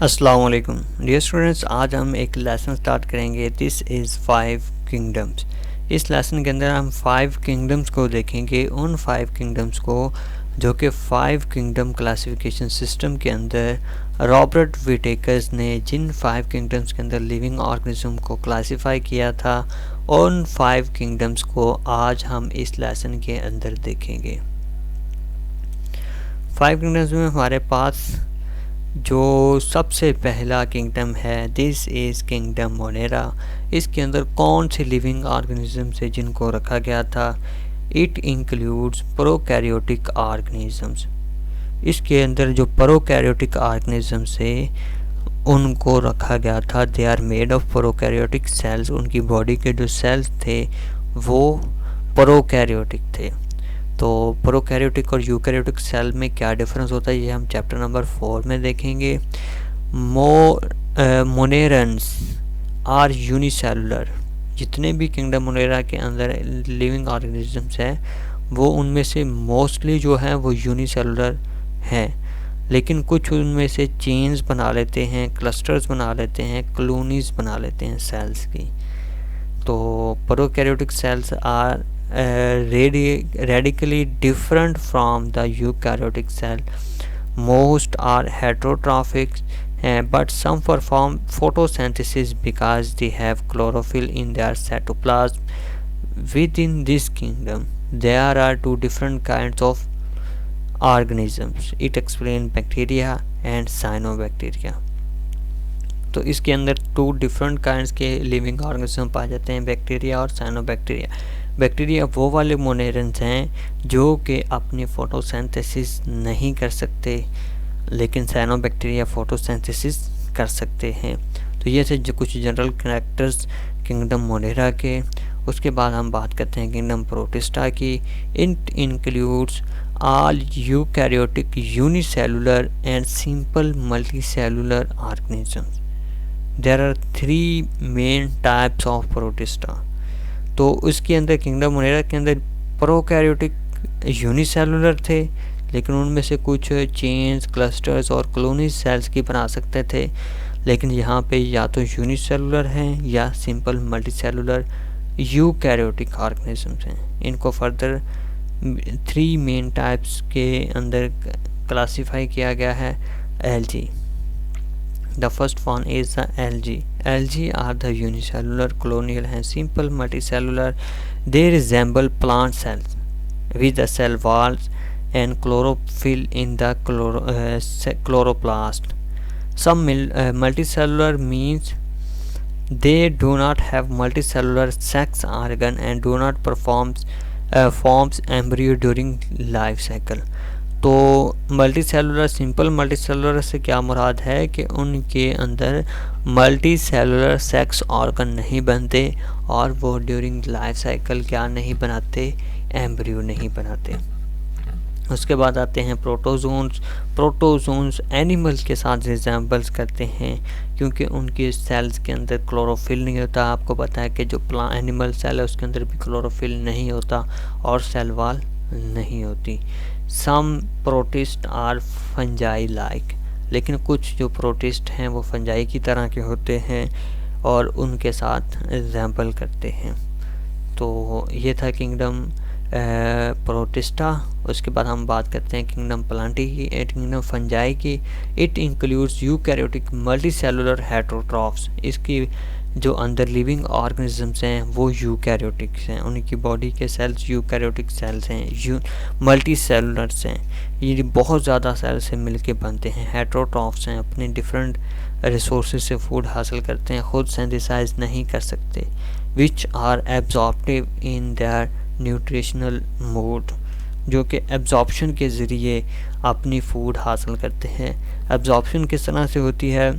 अस्सलाम वालेकुम dear students. आज हम एक लेसन स्टार्ट करेंगे। This is 5 kingdoms. इस लेसन के अंदर हम 5 किंगडम्स को देखेंगे। उन 5 किंगडम्स को जो कि 5 किंगडम क्लासिफिकेशन सिस्टम के अंदर रॉबर्ट विटेकर्स ने जिन 5 किंगडम्स के अंदर लिविंग ऑर्गेनिज्म को क्लासिफाई किया था, उन 5 किंगडम्स को आज हम इस लेसन के अंदर देखेंगे। 5 किंगडम्स में हमारे पास जो सबसे पहला किंगडम है, दिस इज़ किंगडम मोनेरा। इसके अंदर कौन से लिविंग ऑर्गेनिजम्स है जिनको रखा गया था? It includes prokaryotic organisms. इसके अंदर जो प्रोकैरियोटिक ऑर्गेनिजम्स है उनको रखा गया था। They are made of prokaryotic cells. उनकी बॉडी के जो सेल्स थे वो प्रोकैरियोटिक थे। तो प्रोकैरियोटिक और यूकैरियोटिक सेल में क्या डिफरेंस होता है ये हम चैप्टर नंबर 4 में देखेंगे। Monerans are unicellular. जितने भी किंगडम मोनेरा के अंदर लिविंग ऑर्गेनिजम्स हैं वो उनमें से मोस्टली जो हैं वो यूनिसेलुलर हैं, लेकिन कुछ उनमें से चेन्स बना लेते हैं, क्लस्टर्स बना लेते हैं, कॉलोनीज बना लेते हैं सेल्स की। तो prokaryotic cells are radically different from the eukaryotic cell. Most are heterotrophic, but some perform photosynthesis because they have chlorophyll in their cytoplasm. Within this kingdom, there are two different kinds of organisms. It explains bacteria and cyanobacteria. तो इसके अंदर 2 different kinds के living organism पाए जाते हैं, bacteria और cyanobacteria. Bacteria वो वाले मोनेरेंस हैं जो कि अपनी फोटोसिंथेसिस नहीं कर सकते, लेकिन साइनोबैक्टीरिया फोटोसिंथेसिस कर सकते हैं। तो ये थे जो कुछ जनरल कैरेक्टर्स किंगडम मोनेरा के। उसके बाद हम बात करते हैं किंगडम प्रोटिस्टा की। It includes all eukaryotic unicellular and simple multicellular organisms. There are 3 main types of protista. तो उसके अंदर किंगडम मोनेरा के अंदर प्रोकैरियोटिक यूनिसेलुलर थे, लेकिन उनमें से कुछ चेन्स, क्लस्टर्स और कॉलोनी सेल्स की बना सकते थे, लेकिन यहाँ पे या तो यूनिसेलुलर हैं या सिंपल मल्टीसेलुलर यूकैरियोटिक ऑर्गेनिजम्स हैं। इनको फर्दर 3 मेन टाइप्स के अंदर क्लासीफाई किया गया है। Algae, the first one is the algae. Algae are the unicellular colonial and simple multicellular. They resemble plant cells with the cell walls and chlorophyll in the chloroplast. Some multicellular means they do not have multicellular sex organ and do not forms embryo during life cycle. तो multicellular, simple multicellular से क्या मुराद है कि उनके अंदर multicellular sex organ नहीं बनते और वो ड्यूरिंग लाइफ साइकिल क्या नहीं बनाते, एम्ब्रियो नहीं बनाते। उसके बाद आते हैं प्रोटोजोन्स। प्रोटोजोन्स एनिमल्स के साथ रिजेंबल्स करते हैं क्योंकि उनके सेल्स के अंदर क्लोरोफिल नहीं होता। आपको पता है कि जो एनिमल सेल है उसके अंदर भी क्लोरोफिल नहीं होता और सेल वॉल नहीं होती। सम प्रोटिस्ट आर फंजाई लाइक, लेकिन कुछ जो प्रोटिस्ट हैं वो फंजाई की तरह के होते हैं और उनके साथ रिजेंबल करते हैं। तो ये था किंगडम प्रोटिस्टा। उसके बाद हम बात करते हैं किंगडम प्लांटी की, किंगडम फंजाई की। It includes eukaryotic multicellular heterotrophs. इसकी जो अंदर लिविंग ऑर्गेनिजम्स हैं वो यूकैरियोटिक्स हैं, उनकी बॉडी के सेल्स यूकैरियोटिक सेल्स हैं, मल्टी सेलुलर्स हैं। ये बहुत ज़्यादा सेल से मिलके बनते हैं। हेटेरोट्रॉफ्स हैं, अपने डिफरेंट रिसोर्सेज से फूड हासिल करते हैं, खुद सिंथेसाइज नहीं कर सकते। Which are absorptive in their nutritional mode, जो कि एब्जॉर्प्शन के ज़रिए अपनी फूड हासिल करते हैं। एब्जॉर्प्शन किस तरह से होती है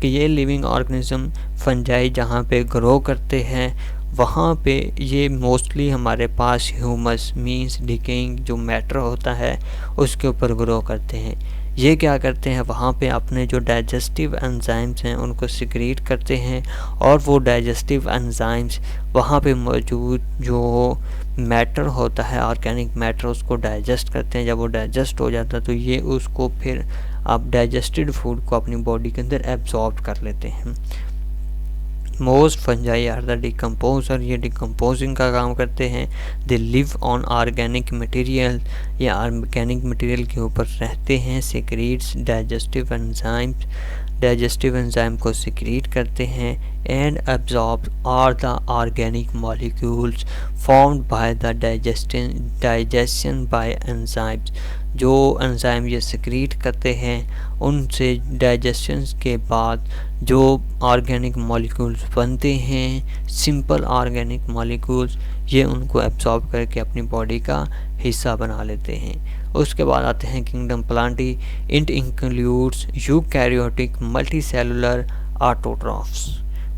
कि ये लिविंग ऑर्गेनिज्म फंजाई जहाँ पे ग्रो करते हैं वहाँ पे ये मोस्टली हमारे पास ह्यूमस मींस डिकेइंग जो मैटर होता है उसके ऊपर ग्रो करते हैं। ये क्या करते हैं, वहाँ पे अपने जो डाइजेस्टिव एंजाइम्स हैं उनको सिक्रीट करते हैं और वो डाइजेस्टिव एंजाइम्स वहाँ पे मौजूद जो मैटर होता है, ऑर्गेनिक मैटर, उसको डाइजेस्ट करते हैं। जब वो डाइजेस्ट हो जाता है तो ये उसको फिर आप डाइजेस्टेड फूड को अपनी बॉडी के अंदर एब्जॉर्ब कर लेते हैं। Most fungi are the decomposer, ये डिकम्पोजिंग का काम करते हैं। They live on organic material, या ऑर्गेनिक मटेरियल के ऊपर रहते हैं। सिक्रीट्स डाइजेस्टिव एंजाइम को सिक्रीट करते हैं। And absorb are the organic molecules formed by the digestion by enzymes, जो एंजाइम ये सिक्रीट करते हैं उनसे डाइजेशन के बाद जो ऑर्गेनिक मॉलिक्यूल्स बनते हैं, सिंपल ऑर्गेनिक मॉलिक्यूल्स, ये उनको एब्जॉर्ब करके अपनी बॉडी का हिस्सा बना लेते हैं। उसके बाद आते हैं kingdom Plantae. It includes eukaryotic multicellular autotrophs.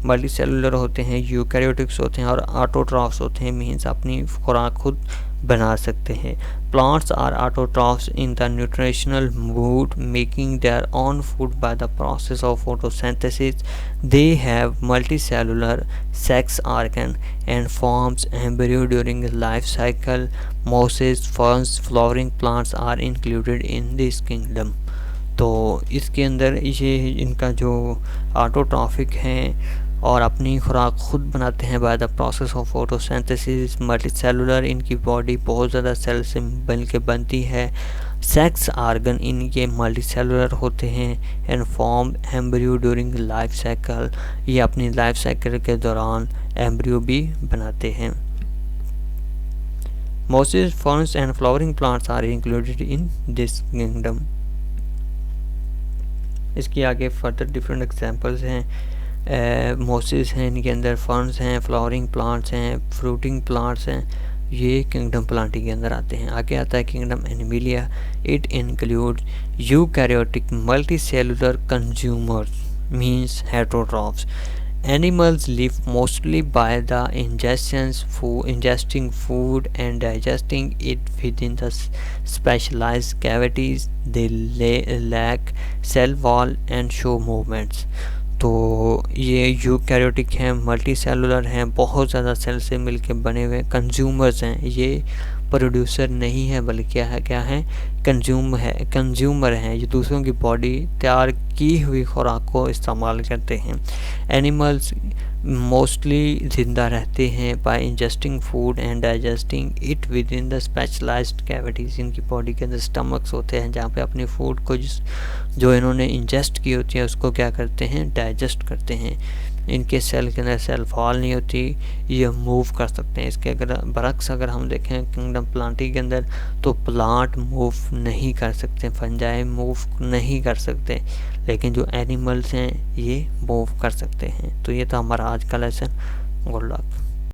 Multicellular होते हैं, यूकैरियोटिक्स होते हैं और ऑटोट्रॉफ्स होते हैं, मीन्स अपनी खुराक खुद बना सकते हैं। Plants are autotrophs in the nutritional mood, making their own food by the process of photosynthesis. They have multicellular sex organ and forms embryo during life cycle. Mosses, ferns, flowering plants are included in this kingdom. तो इसके अंदर ये इनका जो autotrophic हैं और अपनी खुराक खुद बनाते हैं bye the process of photosynthesis. Multicellular, इनकी बॉडी बहुत ज़्यादा सेल से मिल के बनती है। सेक्स आर्गन इनके मल्टीसेलुलर होते हैं। And form embryo during life cycle, ये अपनी लाइफ साइकिल के दौरान एम्ब्रियो भी बनाते हैं। Mosses, ferns and flowering plants are included in this kingdom. इसके आगे फर्दर डिफरेंट एग्जांपल्स हैं। मॉसेस हैं, इनके अंदर फर्न्स हैं, फ्लावरिंग प्लांट्स हैं, फ्रूटिंग प्लांट्स हैं, ये किंगडम प्लांटी के अंदर आते हैं। आगे आता है kingdom Animalia. It includes eukaryotic multicellular consumers, means heterotrophs. Animals live mostly by the ingesting food and digesting it within the specialized cavities. They lack cell wall and show movements. तो ये eukaryotic हैं, multi cellular हैं, बहुत ज़्यादा cell से मिलके बने हुए कंज्यूमर्स हैं। ये प्रोड्यूसर नहीं है बल्कि क्या है कंज्यूमर हैं। ये दूसरों की बॉडी तैयार की हुई खुराक को इस्तेमाल करते हैं। एनिमल्स मोस्टली ज़िंदा रहते हैं by ingesting food and digesting it within the specialized cavities. इनकी बॉडी के अंदर स्टमक्स होते हैं जहाँ पे अपनी फूड को जो इन्होंने इंजेस्ट की होती है उसको क्या करते हैं, डाइजेस्ट करते हैं। इनके सेल के अंदर सेल फॉल नहीं होती, ये मूव कर सकते हैं। इसके बरक्स अगर हम देखें किंगडम प्लांटी के अंदर तो प्लांट मूव नहीं कर सकते, फंजाई मूव नहीं कर सकते, लेकिन जो एनिमल्स हैं ये मूव कर सकते हैं। तो ये था हमारा आज का लेसन। Good luck.